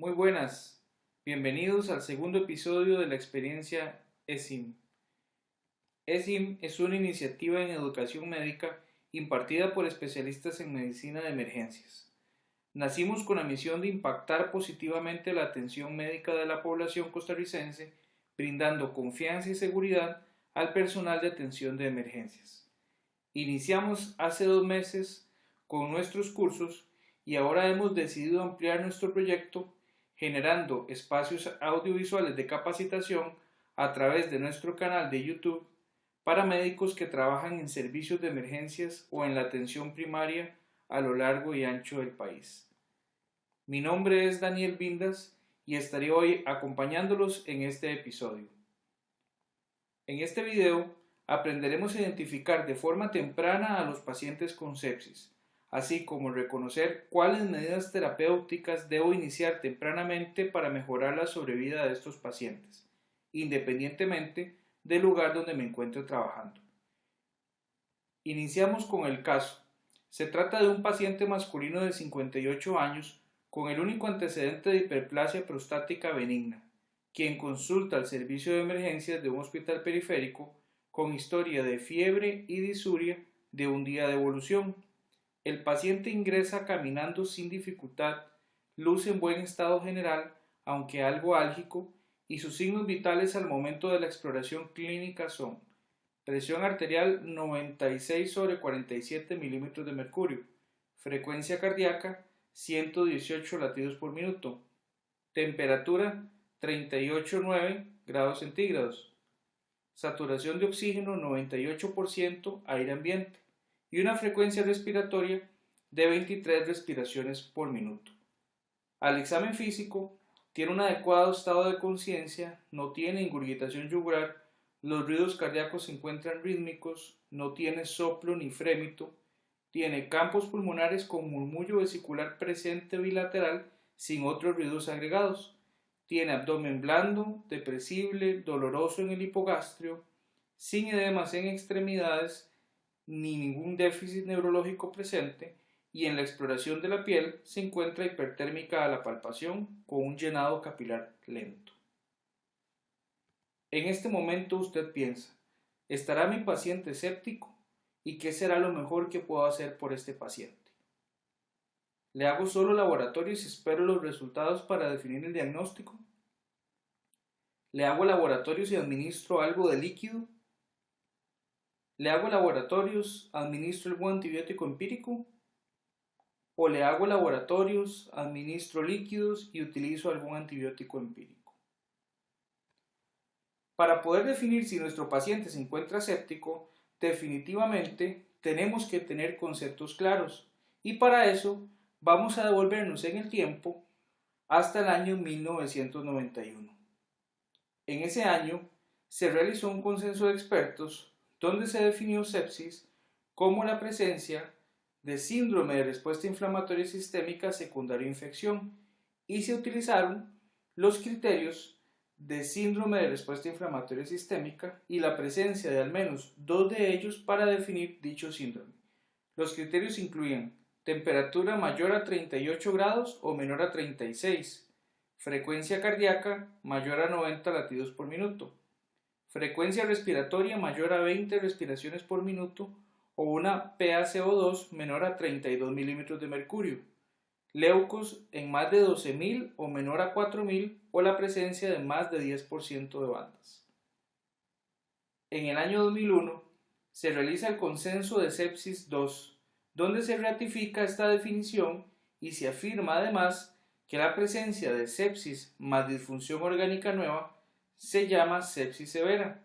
Muy buenas, bienvenidos al segundo episodio de la experiencia ESIM. ESIM es una iniciativa en educación médica impartida por especialistas en medicina de emergencias. Nacimos con la misión de impactar positivamente la atención médica de la población costarricense, brindando confianza y seguridad al personal de atención de emergencias. Iniciamos hace 2 meses con nuestros cursos y ahora hemos decidido ampliar nuestro proyecto generando espacios audiovisuales de capacitación a través de nuestro canal de YouTube para médicos que trabajan en servicios de emergencias o en la atención primaria a lo largo y ancho del país. Mi nombre es Daniel Vindas y estaré hoy acompañándolos en este episodio. En este video aprenderemos a identificar de forma temprana a los pacientes con sepsis, así como reconocer cuáles medidas terapéuticas debo iniciar tempranamente para mejorar la sobrevida de estos pacientes, independientemente del lugar donde me encuentre trabajando. Iniciamos con el caso. Se trata de un paciente masculino de 58 años con el único antecedente de hiperplasia prostática benigna, quien consulta al servicio de emergencias de un hospital periférico con historia de fiebre y disuria de un día de evolución. El paciente ingresa caminando sin dificultad, luce en buen estado general, aunque algo álgico, y sus signos vitales al momento de la exploración clínica son presión arterial 96/47 milímetros de mercurio, frecuencia cardíaca 118 latidos por minuto, temperatura 38,9 grados centígrados, saturación de oxígeno 98%, aire ambiente, y una frecuencia respiratoria de 23 respiraciones por minuto. Al examen físico, tiene un adecuado estado de conciencia, no tiene ingurgitación yugular, los ruidos cardíacos se encuentran rítmicos, no tiene soplo ni frémito, tiene campos pulmonares con murmullo vesicular presente bilateral sin otros ruidos agregados, tiene abdomen blando, depresible, doloroso en el hipogastrio, sin edemas en extremidades, ni ningún déficit neurológico presente, y en la exploración de la piel se encuentra hipertérmica a la palpación con un llenado capilar lento. En este momento usted piensa, ¿estará mi paciente séptico? ¿Y qué será lo mejor que puedo hacer por este paciente? ¿Le hago solo laboratorios y espero los resultados para definir el diagnóstico? ¿Le hago laboratorios y administro algo de líquido? ¿Le hago laboratorios, administro algún antibiótico empírico? ¿O le hago laboratorios, administro líquidos y utilizo algún antibiótico empírico? Para poder definir si nuestro paciente se encuentra séptico, definitivamente tenemos que tener conceptos claros y para eso vamos a devolvernos en el tiempo hasta el año 1991. En ese año se realizó un consenso de expertos donde se definió sepsis como la presencia de síndrome de respuesta inflamatoria sistémica secundaria a infección y se utilizaron los criterios de síndrome de respuesta inflamatoria sistémica y la presencia de al menos 2 de ellos para definir dicho síndrome. Los criterios incluían temperatura mayor a 38 grados o menor a 36, frecuencia cardíaca mayor a 90 latidos por minuto, frecuencia respiratoria mayor a 20 respiraciones por minuto o una PaCO2 menor a 32 milímetros de mercurio, leucos en más de 12.000 o menor a 4.000 o la presencia de más de 10% de bandas. En el año 2001 se realiza el consenso de sepsis 2, donde se ratifica esta definición y se afirma además que la presencia de sepsis más disfunción orgánica nueva se llama sepsis severa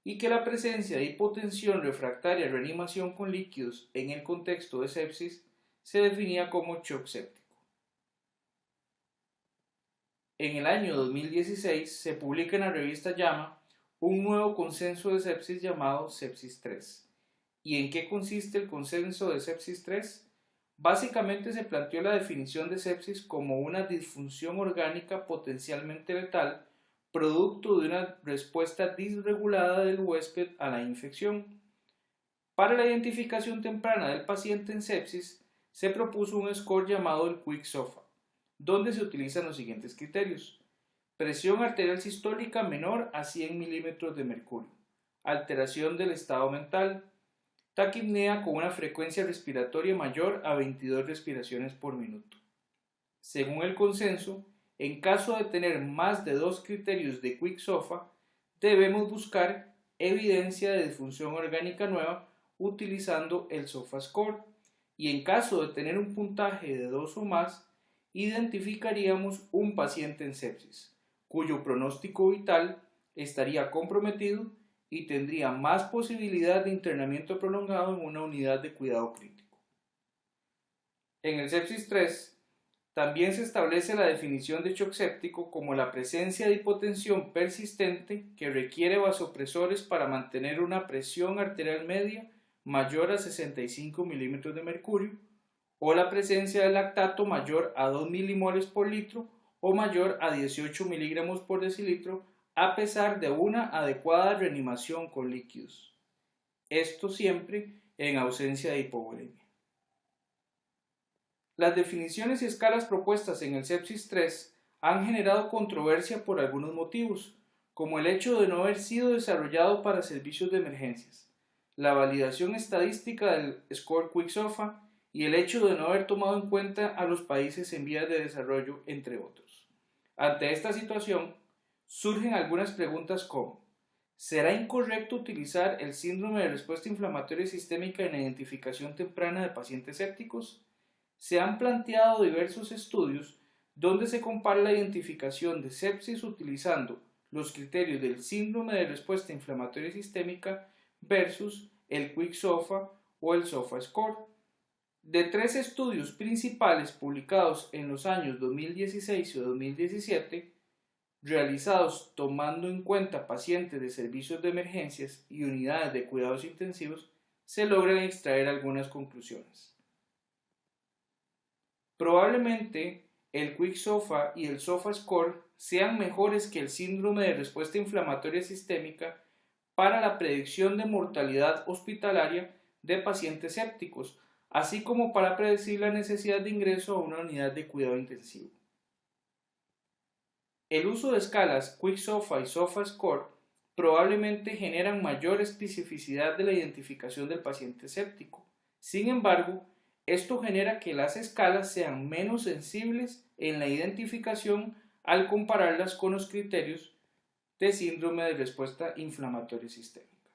y que la presencia de hipotensión refractaria a reanimación con líquidos en el contexto de sepsis se definía como shock séptico. En el año 2016 se publica en la revista JAMA un nuevo consenso de sepsis llamado Sepsis 3. ¿Y en qué consiste el consenso de Sepsis 3? Básicamente se planteó la definición de sepsis como una disfunción orgánica potencialmente letal producto de una respuesta disregulada del huésped a la infección. Para la identificación temprana del paciente en sepsis se propuso un score llamado el Quick SOFA, donde se utilizan los siguientes criterios: presión arterial sistólica menor a 100 milímetros de mercurio, alteración del estado mental, taquipnea con una frecuencia respiratoria mayor a 22 respiraciones por minuto. Según el consenso, en caso de tener más de 2 criterios de Quick-SOFA, debemos buscar evidencia de disfunción orgánica nueva utilizando el SOFA Score, y en caso de tener un puntaje de 2 o más, identificaríamos un paciente en sepsis, cuyo pronóstico vital estaría comprometido y tendría más posibilidad de internamiento prolongado en una unidad de cuidado crítico. En el sepsis 3, también se establece la definición de shock séptico como la presencia de hipotensión persistente que requiere vasopresores para mantener una presión arterial media mayor a 65 milímetros de mercurio, o la presencia de lactato mayor a 2 milimoles por litro o mayor a 18 miligramos por decilitro a pesar de una adecuada reanimación con líquidos. Esto siempre en ausencia de hipovolemia. Las definiciones y escalas propuestas en el sepsis 3 han generado controversia por algunos motivos, como el hecho de no haber sido desarrollado para servicios de emergencias, la validación estadística del score Quick-SOFA y el hecho de no haber tomado en cuenta a los países en vías de desarrollo, entre otros. Ante esta situación, surgen algunas preguntas como: ¿será incorrecto utilizar el síndrome de respuesta inflamatoria sistémica en la identificación temprana de pacientes sépticos? Se han planteado diversos estudios donde se compara la identificación de sepsis utilizando los criterios del síndrome de respuesta inflamatoria sistémica versus el Quick-SOFA o el SOFA Score. De 3 estudios principales publicados en los años 2016 y 2017, realizados tomando en cuenta pacientes de servicios de emergencias y unidades de cuidados intensivos, se logran extraer algunas conclusiones. Probablemente el Quick-SOFA y el SOFA Score sean mejores que el síndrome de respuesta inflamatoria sistémica para la predicción de mortalidad hospitalaria de pacientes sépticos, así como para predecir la necesidad de ingreso a una unidad de cuidado intensivo. El uso de escalas Quick-SOFA y SOFA Score probablemente generan mayor especificidad de la identificación del paciente séptico. Sin embargo, esto genera que las escalas sean menos sensibles en la identificación al compararlas con los criterios de síndrome de respuesta inflamatoria sistémica.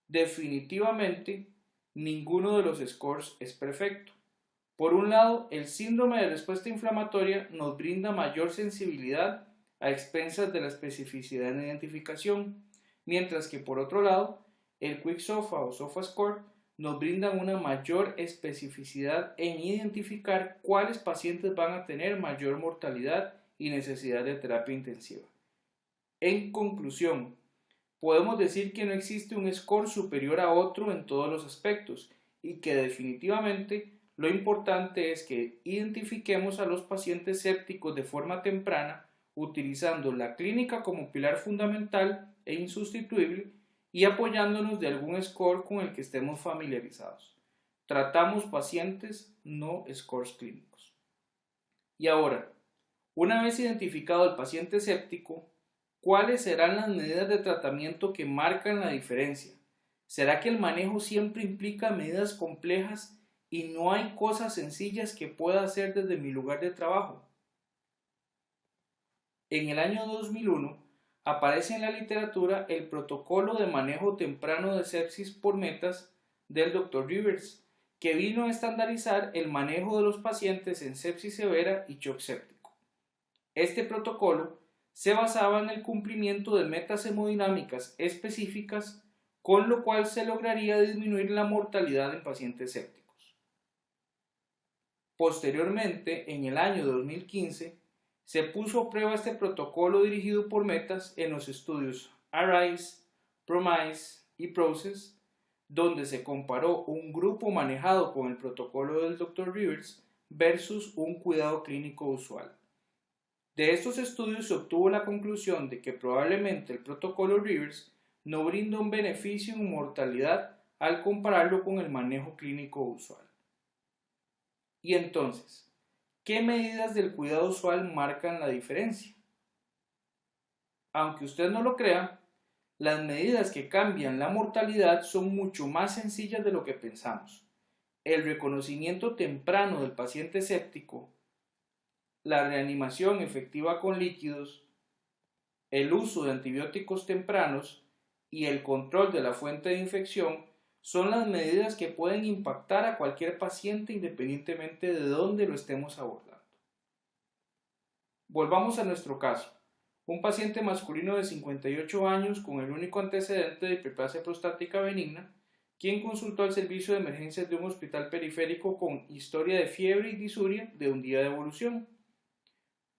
Definitivamente, ninguno de los scores es perfecto. Por un lado, el síndrome de respuesta inflamatoria nos brinda mayor sensibilidad a expensas de la especificidad en la identificación, mientras que por otro lado, el Quick-SOFA o SOFA Score nos brindan una mayor especificidad en identificar cuáles pacientes van a tener mayor mortalidad y necesidad de terapia intensiva. En conclusión, podemos decir que no existe un score superior a otro en todos los aspectos y que definitivamente lo importante es que identifiquemos a los pacientes sépticos de forma temprana utilizando la clínica como pilar fundamental e insustituible y apoyándonos de algún score con el que estemos familiarizados. Tratamos pacientes, no scores clínicos. Y ahora, una vez identificado el paciente séptico, ¿cuáles serán las medidas de tratamiento que marcan la diferencia? ¿Será que el manejo siempre implica medidas complejas y no hay cosas sencillas que pueda hacer desde mi lugar de trabajo? En el año 2001, aparece en la literatura el protocolo de manejo temprano de sepsis por metas del Dr. Rivers, que vino a estandarizar el manejo de los pacientes en sepsis severa y shock séptico. Este protocolo se basaba en el cumplimiento de metas hemodinámicas específicas, con lo cual se lograría disminuir la mortalidad en pacientes sépticos. Posteriormente, en el año 2015, se puso a prueba este protocolo dirigido por metas en los estudios ARISE, PROMISE y PROCESS, donde se comparó un grupo manejado con el protocolo del Dr. Rivers versus un cuidado clínico usual. De estos estudios se obtuvo la conclusión de que probablemente el protocolo Rivers no brinda un beneficio en mortalidad al compararlo con el manejo clínico usual. Y entonces, ¿Qué medidas del cuidado usual marcan la diferencia? Aunque usted no lo crea, las medidas que cambian la mortalidad son mucho más sencillas de lo que pensamos. El reconocimiento temprano del paciente séptico, la reanimación efectiva con líquidos, el uso de antibióticos tempranos y el control de la fuente de infección son las medidas que pueden impactar a cualquier paciente independientemente de dónde lo estemos abordando. Volvamos a nuestro caso. Un paciente masculino de 58 años con el único antecedente de hiperplasia prostática benigna, quien consultó al servicio de emergencias de un hospital periférico con historia de fiebre y disuria de un día de evolución.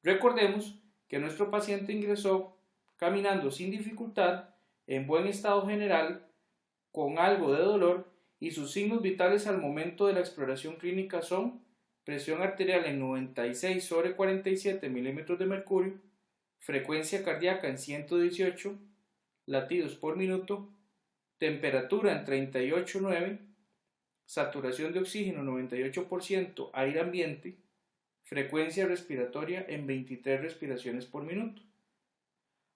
Recordemos que nuestro paciente ingresó caminando sin dificultad, en buen estado general, con algo de dolor, y sus signos vitales al momento de la exploración clínica son presión arterial en 96 sobre 47 milímetros de mercurio, frecuencia cardíaca en 118 latidos por minuto, temperatura en 38,9, saturación de oxígeno 98%, aire ambiente, frecuencia respiratoria en 23 respiraciones por minuto.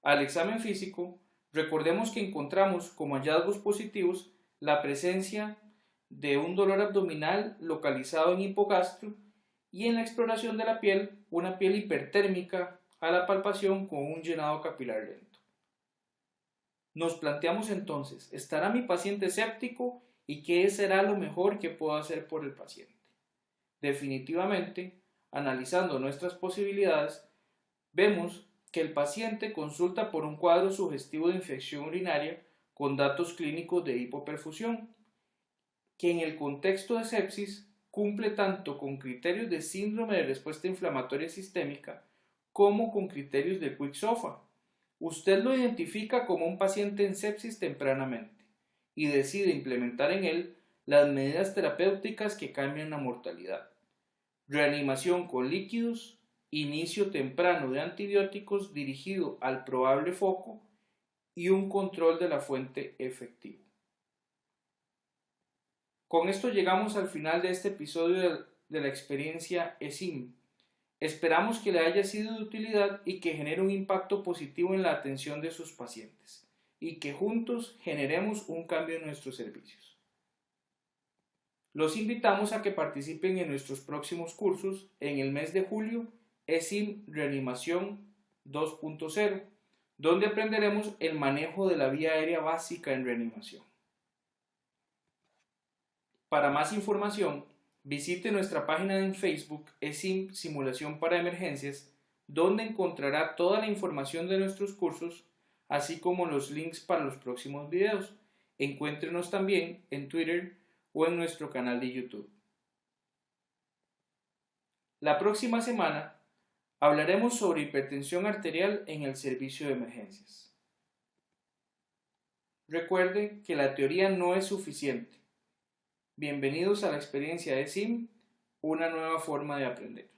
Al examen físico, recordemos que encontramos como hallazgos positivos la presencia de un dolor abdominal localizado en hipogastrio y en la exploración de la piel, una piel hipertérmica a la palpación con un llenado capilar lento. Nos planteamos entonces, ¿estará mi paciente séptico y qué será lo mejor que puedo hacer por el paciente? Definitivamente, analizando nuestras posibilidades, vemos que el paciente consulta por un cuadro sugestivo de infección urinaria con datos clínicos de hipoperfusión, que en el contexto de sepsis cumple tanto con criterios de síndrome de respuesta inflamatoria sistémica como con criterios de Quick-SOFA. Usted lo identifica como un paciente en sepsis tempranamente y decide implementar en él las medidas terapéuticas que cambian la mortalidad. Reanimación con líquidos, inicio temprano de antibióticos dirigido al probable foco y un control de la fuente efectivo. Con esto llegamos al final de este episodio de la experiencia ESIM. Esperamos que le haya sido de utilidad y que genere un impacto positivo en la atención de sus pacientes y que juntos generemos un cambio en nuestros servicios. Los invitamos a que participen en nuestros próximos cursos en el mes de julio, ESIM Reanimación 2.0, donde aprenderemos el manejo de la vía aérea básica en reanimación. Para más información, visite nuestra página en Facebook ESIM Simulación para Emergencias, donde encontrará toda la información de nuestros cursos, así como los links para los próximos videos. Encuéntrenos también en Twitter o en nuestro canal de YouTube. La próxima semana hablaremos sobre hipertensión arterial en el servicio de emergencias. Recuerde que la teoría no es suficiente. Bienvenidos a la experiencia de ESIM, una nueva forma de aprender.